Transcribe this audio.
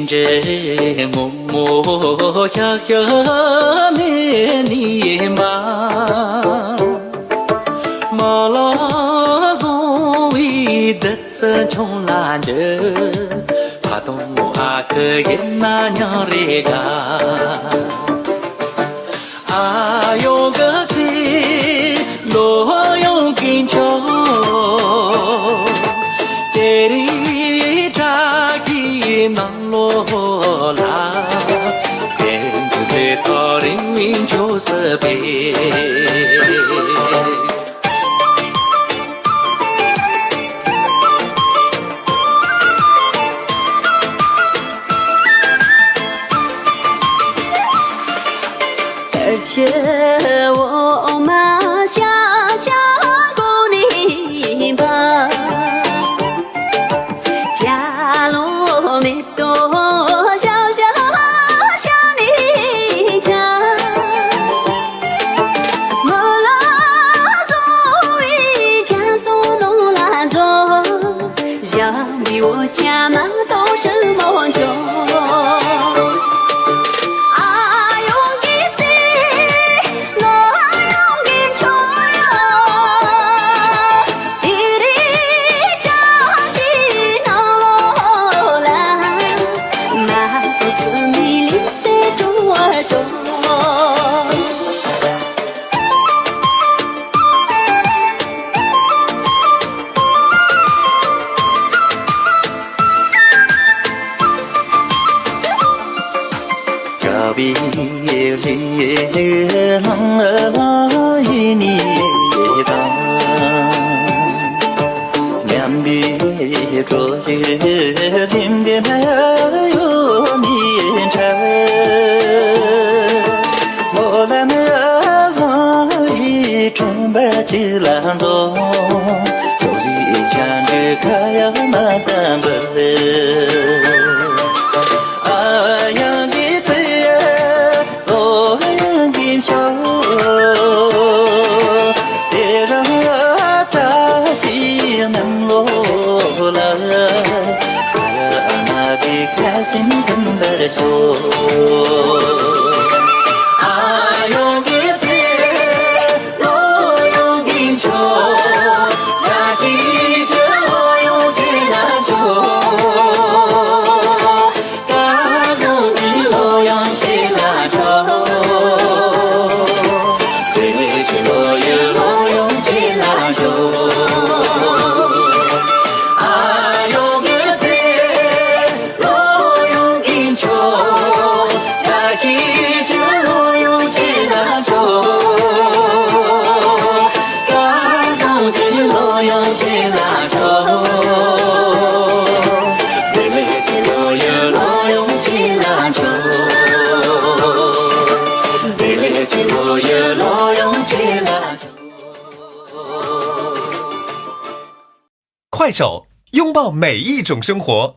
着我呀呀没你嘛，马拉松为的这冲浪着，怕东阿克也那娘热嘎，啊有个嘴罗用紧张。能落啦，跟着这套人就是悲。而且我妈想过你吧。假如没多小小想你家，我拉走一家送弄拉走，想你我家嘛都是梦中。比里浪一年长，两边着些天边有年长，我来么上一冲白起浪走，手里牵着开呀那单本。快手，拥抱每一种生活。